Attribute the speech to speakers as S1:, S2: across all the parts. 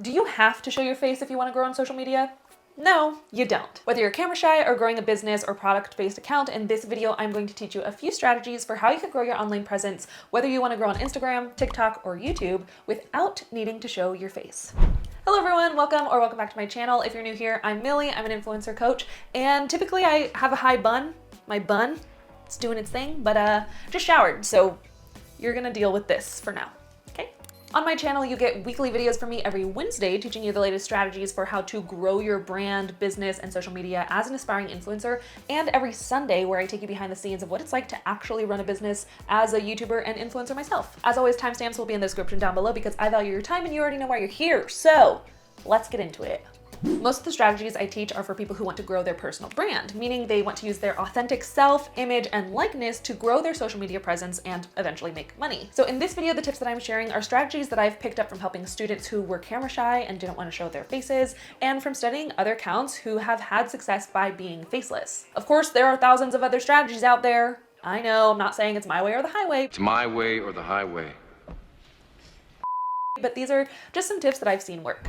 S1: Do you have to show your face if you want to grow on social media? No, you don't. Whether you're camera shy or growing a business or product-based account, in this video, I'm going to teach you a few strategies for how you can grow your online presence, whether you want to grow on Instagram, TikTok, or YouTube, without needing to show your face. Hello everyone, welcome back to my channel. If you're new here, I'm Millie, I'm an influencer coach, and typically I have a high bun. My bun, it's doing its thing, but just showered, so you're gonna deal with this for now. On my channel, you get weekly videos from me every Wednesday teaching you the latest strategies for how to grow your brand, business, and social media as an aspiring influencer, and every Sunday where I take you behind the scenes of what it's like to actually run a business as a YouTuber and influencer myself. As always, timestamps will be in the description down below because I value your time and you already know why you're here. So let's get into it. Most of the strategies I teach are for people who want to grow their personal brand, meaning they want to use their authentic self, image, and likeness to grow their social media presence and eventually make money. So in this video, the tips that I'm sharing are strategies that I've picked up from helping students who were camera shy and didn't want to show their faces, and from studying other accounts who have had success by being faceless. Of course, there are thousands of other strategies out there. I know, I'm not saying it's my way or the highway.
S2: It's my way or the highway.
S1: But these are just some tips that I've seen work.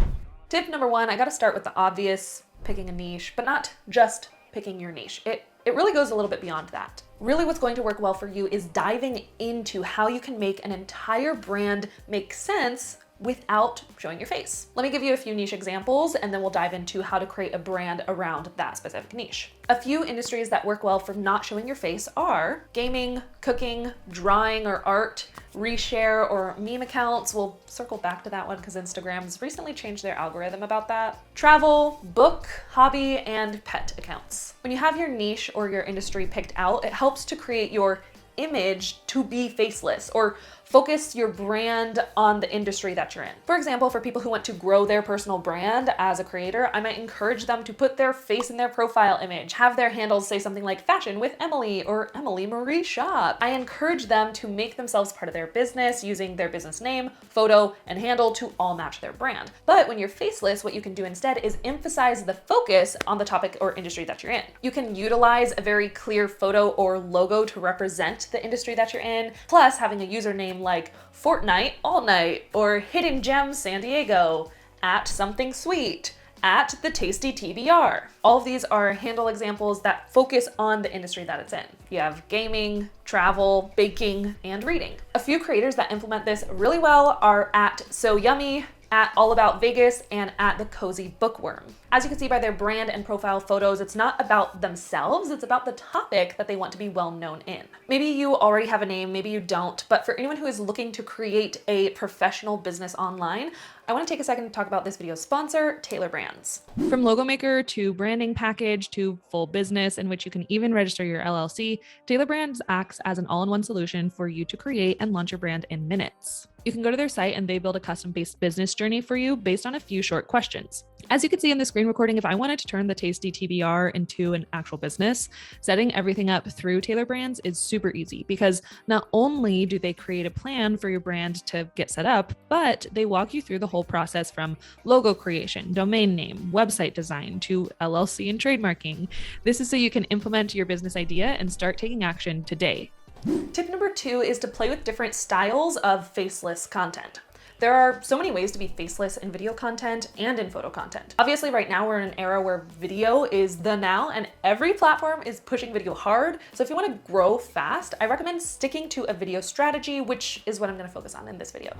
S1: Tip number one, I gotta start with the obvious, picking a niche, but not just picking your niche. It really goes a little bit beyond that. Really what's going to work well for you is diving into how you can make an entire brand make sense without showing your face. Let me give you a few niche examples and then we'll dive into how to create a brand around that specific niche. A few industries that work well for not showing your face are gaming, cooking, drawing or art, reshare or meme accounts. We'll circle back to that one because Instagram's recently changed their algorithm about that. Travel, book, hobby, and pet accounts. When you have your niche or your industry picked out, it helps to create your image to be faceless or focus your brand on the industry that you're in. For example, for people who want to grow their personal brand as a creator, I might encourage them to put their face in their profile image, have their handles say something like fashion with Emily or Emily Marie Shop. I encourage them to make themselves part of their business using their business name, photo, and handle to all match their brand. But when you're faceless, what you can do instead is emphasize the focus on the topic or industry that you're in. You can utilize a very clear photo or logo to represent the industry that you're in, plus having a username like Fortnite All Night or Hidden Gem San Diego, at something sweet, at the tasty TBR. All of these are handle examples that focus on the industry that it's in. You have gaming, travel, baking, and reading. A few creators that implement this really well are at So Yummy, at All About Vegas, and at The Cozy Bookworm. As you can see by their brand and profile photos, it's not about themselves, it's about the topic that they want to be well known in. Maybe you already have a name, maybe you don't, but for anyone who is looking to create a professional business online, I want to take a second to talk about this video's sponsor, Tailor Brands. From logo maker to branding package to full business in which you can even register your LLC, Tailor Brands acts as an all-in-one solution for you to create and launch your brand in minutes. You can go to their site and they build a custom-based business journey for you based on a few short questions. As you can see in the screen recording, if I wanted to turn the Tasty TBR into an actual business, setting everything up through Tailor Brands is super easy because not only do they create a plan for your brand to get set up, but they walk you through the whole process from logo creation, domain name, website design, to LLC and trademarking. This is so you can implement your business idea and start taking action today. Tip number two is to play with different styles of faceless content. There are so many ways to be faceless in video content and in photo content. Obviously, right now we're in an era where video is the now and every platform is pushing video hard. So if you want to grow fast, I recommend sticking to a video strategy, which is what I'm going to focus on in this video.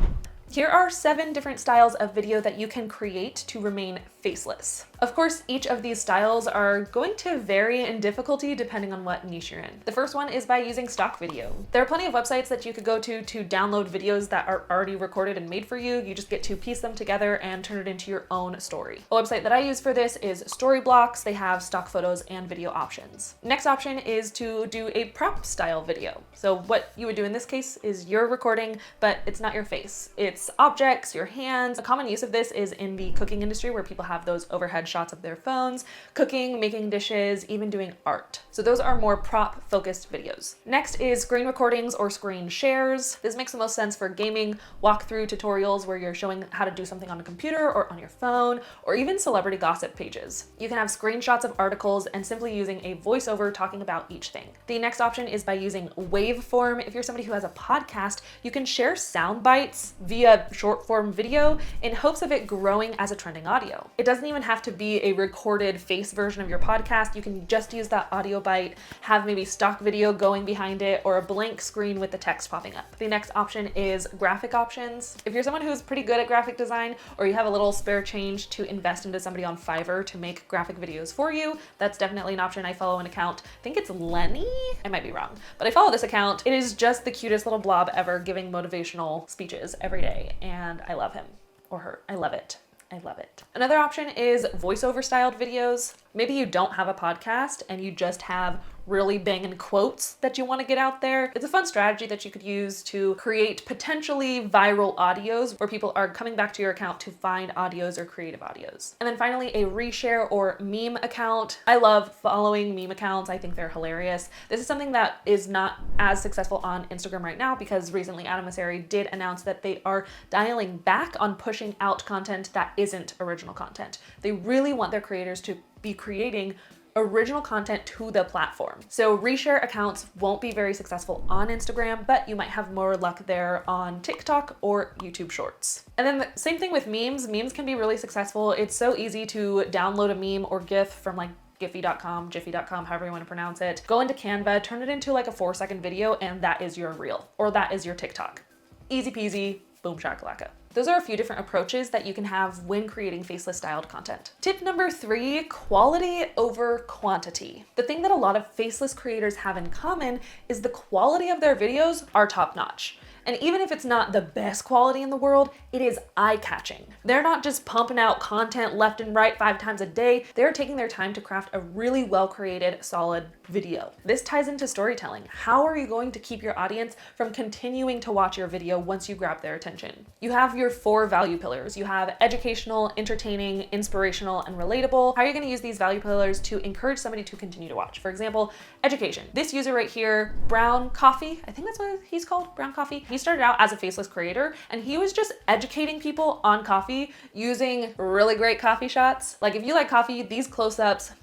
S1: Here are 7 different styles of video that you can create to remain faceless. Of course, each of these styles are going to vary in difficulty depending on what niche you're in. The first one is by using stock video. There are plenty of websites that you could go to download videos that are already recorded and made for you. You just get to piece them together and turn it into your own story. A website that I use for this is Storyblocks. They have stock photos and video options. Next option is to do a prop style video. So what you would do in this case is you're recording, but it's not your face. It's objects, your hands. A common use of this is in the cooking industry where people have those overhead shots of their phones, cooking, making dishes, even doing art. So those are more prop focused videos. Next is screen recordings or screen shares. This makes the most sense for gaming, walkthrough tutorials where you're showing how to do something on a computer or on your phone, or even celebrity gossip pages. You can have screenshots of articles and simply using a voiceover talking about each thing. The next option is by using waveform. If you're somebody who has a podcast, you can share sound bites via short form video in hopes of it growing as a trending audio. It doesn't even have to be a recorded face version of your podcast. You can just use that audio bite, have maybe stock video going behind it, or a blank screen with the text popping up. The next option is graphic options. If you're someone who's pretty good at graphic design, or you have a little spare change to invest into somebody on Fiverr to make graphic videos for you, that's definitely an option. I follow an account, I think it's Lenny, I might be wrong, but I follow this account. It is just the cutest little blob ever giving motivational speeches every day, and I love him or her. I love it. I love it. Another option is voiceover styled videos. Maybe you don't have a podcast and you just have really banging quotes that you want to get out there. It's a fun strategy that you could use to create potentially viral audios where people are coming back to your account to find audios or creative audios. And then finally, a reshare or meme account. I love following meme accounts. I think they're hilarious. This is something that is not as successful on Instagram right now because recently Adam Mosseri did announce that they are dialing back on pushing out content that isn't original content. They really want their creators to be creating original content to the platform. So reshare accounts won't be very successful on Instagram, but you might have more luck there on TikTok or YouTube Shorts. And then the same thing with memes. Memes can be really successful. It's so easy to download a meme or GIF from like Giphy.com, however you want to pronounce it. Go into Canva, turn it into like a 4-second video, and that is your reel, or that is your TikTok. Easy peasy, boom shakalaka. Those are a few different approaches that you can have when creating faceless styled content. Tip number 3, quality over quantity. The thing that a lot of faceless creators have in common is the quality of their videos are top notch. And even if it's not the best quality in the world, it is eye-catching. They're not just pumping out content left and right 5 times a day. They're taking their time to craft a really well-created, solid video. This ties into storytelling. How are you going to keep your audience from continuing to watch your video once you grab their attention? You have your 4 value pillars. You have educational, entertaining, inspirational, and relatable. How are you going to use these value pillars to encourage somebody to continue to watch? For example, education. This user right here, Brown Coffee, I think that's what he's called, Brown Coffee. He started out as a faceless creator and he was just educating people on coffee using really great coffee shots. Like if you like coffee, these close-ups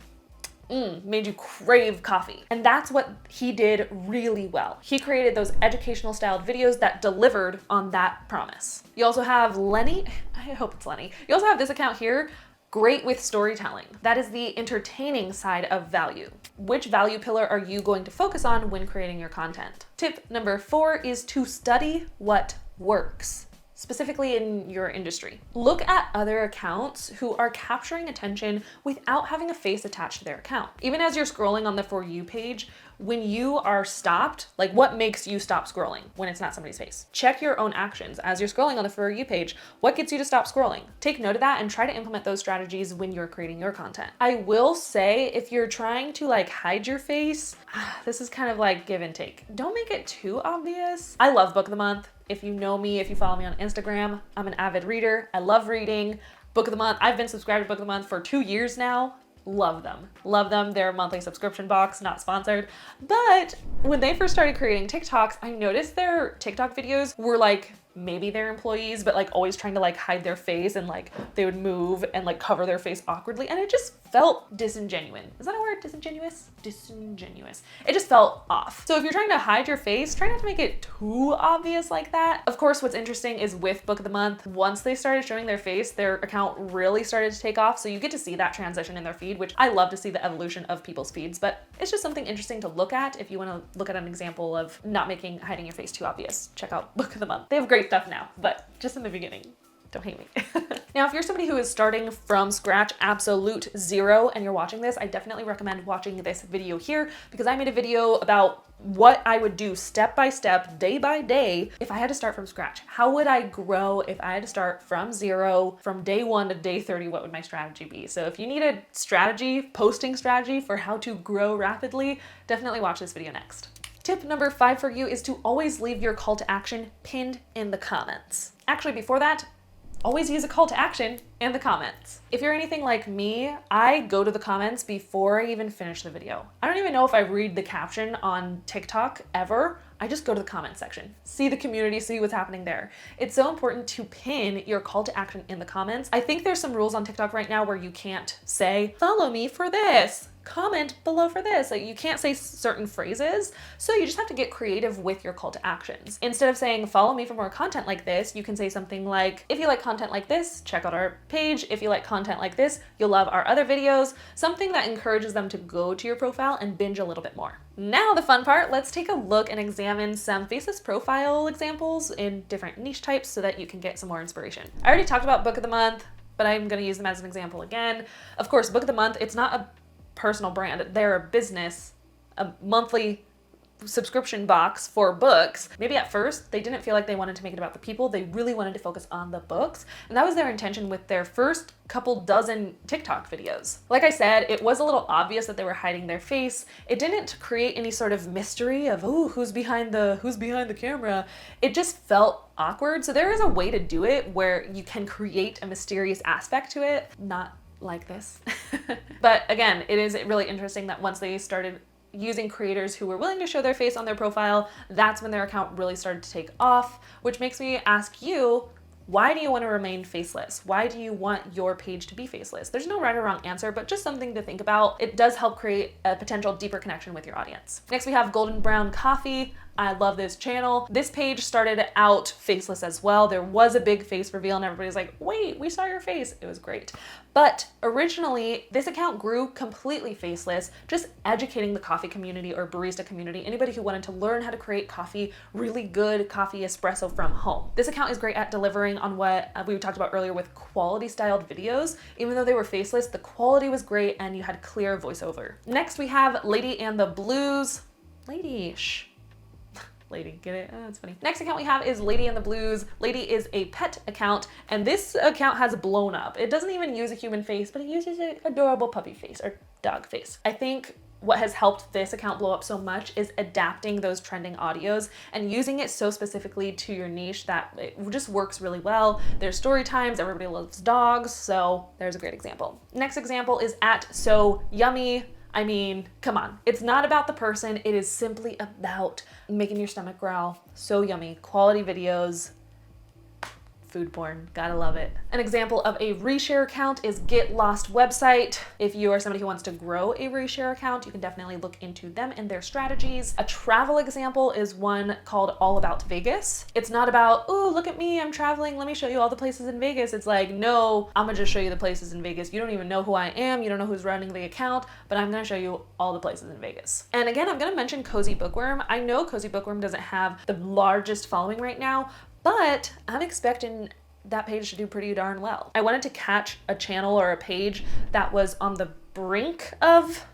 S1: made you crave coffee. And that's what he did really well. He created those educational styled videos that delivered on that promise. You also have Lenny, I hope it's Lenny. You also have this account here, great with storytelling. That is the entertaining side of value. Which value pillar are you going to focus on when creating your content? Tip number 4 is to study what works, specifically in your industry. Look at other accounts who are capturing attention without having a face attached to their account. Even as you're scrolling on the For You page, when you are stopped, like what makes you stop scrolling when it's not somebody's face? Check your own actions as you're scrolling on the For You page. What gets you to stop scrolling? Take note of that and try to implement those strategies when you're creating your content. I will say, if you're trying to like hide your face, this is kind of like give and take. Don't make it too obvious. I love Book of the Month. If you know me, if you follow me on Instagram, I'm an avid reader. I love reading. Book of the Month, I've been subscribed to Book of the Month for 2 years now. Love them. Love them. They're a monthly subscription box, not sponsored. But when they first started creating TikToks, I noticed their TikTok videos were like, maybe they're employees, but like always trying to like hide their face and like they would move and like cover their face awkwardly. And it just felt disingenuous. Is that a word? Disingenuous? Disingenuous. It just felt off. So if you're trying to hide your face, try not to make it too obvious like that. Of course, what's interesting is with Book of the Month, once they started showing their face, their account really started to take off. So you get to see that transition in their feed, which I love to see the evolution of people's feeds, but it's just something interesting to look at. If you want to look at an example of not making hiding your face too obvious, check out Book of the Month. They have great stuff now, but just in the beginning, don't hate me. Now, if you're somebody who is starting from scratch, absolute zero, and you're watching this, I definitely recommend watching this video here because I made a video about what I would do step by step, day by day, if I had to start from scratch. How would I grow if I had to start from zero, from day 1 to day 30, what would my strategy be? So if you need a strategy, posting strategy for how to grow rapidly, definitely watch this video next. Tip number 5 for you is to always leave your call to action pinned in the comments. Actually, before that, always use a call to action in the comments. If you're anything like me, I go to the comments before I even finish the video. I don't even know if I read the caption on TikTok ever. I just go to the comment section, see the community, see what's happening there. It's so important to pin your call to action in the comments. I think there's some rules on TikTok right now where you can't say, follow me for this, comment below for this. Like, you can't say certain phrases, so you just have to get creative with your call to actions. Instead of saying, follow me for more content like this, you can say something like, if you like content like this, check out our page. If you like content like this, you'll love our other videos. Something that encourages them to go to your profile and binge a little bit more. Now the fun part, let's take a look and examine some faceless profile examples in different niche types so that you can get some more inspiration. I already talked about book of the month, but I'm gonna use them as an example again. Of course, book of the month, it's not a personal brand. They're a business, a monthly subscription box for books. Maybe at first they didn't feel like they wanted to make it about the people. They really wanted to focus on the books. And that was their intention with their first couple dozen TikTok videos. Like I said, it was a little obvious that they were hiding their face. It didn't create any sort of mystery of, oh, who's behind the camera. It just felt awkward. So there is a way to do it where you can create a mysterious aspect to it, not like this. But again, it is really interesting that once they started using creators who were willing to show their face on their profile, that's when their account really started to take off, which makes me ask you, why do you want to remain faceless? Why do you want your page to be faceless? There's no right or wrong answer, but just something to think about. It does help create a potential deeper connection with your audience. Next, we have Golden Brown Coffee. I love this channel. This page started out faceless as well. There was a big face reveal and everybody's like, wait, we saw your face. It was great. But originally, this account grew completely faceless, just educating the coffee community or barista community, anybody who wanted to learn how to create coffee, really good coffee espresso from home. This account is great at delivering on what we talked about earlier with quality styled videos. Even though they were faceless, the quality was great and you had clear voiceover. Next, we have Lady and the Blues. Lady, shh. Lady, get it? Oh, that's funny. Next account we have is Lady and the Blues. Lady is a pet account, and this account has blown up. It doesn't even use a human face, but it uses an adorable puppy face or dog face. I think what has helped this account blow up so much is adapting those trending audios and using it so specifically to your niche that it just works really well. There's story times, everybody loves dogs, so there's a great example. Next example is at So Yummy. I mean, come on. It's not about the person. It is simply about making your stomach growl. So yummy. Quality videos. Food porn, gotta love it. An example of a reshare account is Get Lost Website. If you are somebody who wants to grow a reshare account, you can definitely look into them and their strategies. A travel example is one called All About Vegas. It's not about, oh, look at me, I'm traveling, let me show you all the places in Vegas. It's like, no, I'm gonna just show you the places in Vegas. You don't even know who I am, you don't know who's running the account, but I'm gonna show you all the places in Vegas. And again, I'm gonna mention Cozy Bookworm. I know Cozy Bookworm doesn't have the largest following right now, but I'm expecting that page to do pretty darn well. I wanted to catch a channel or a page that was on the brink of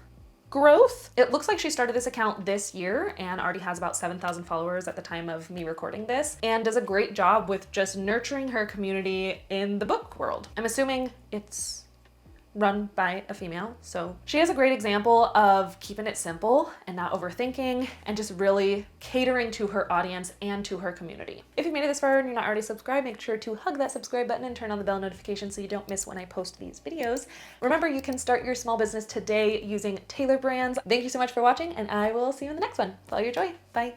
S1: growth. It looks like she started this account this year and already has about 7,000 followers at the time of me recording this, and does a great job with just nurturing her community in the book world. I'm assuming it's run by a female. So she has a great example of keeping it simple and not overthinking and just really catering to her audience and to her community. If you made it this far and you're not already subscribed, make sure to hug that subscribe button and turn on the bell notification so you don't miss when I post these videos. Remember, you can start your small business today using Tailor brands. Thank you so much for watching, and I will see you in the next one. Follow your joy. Bye.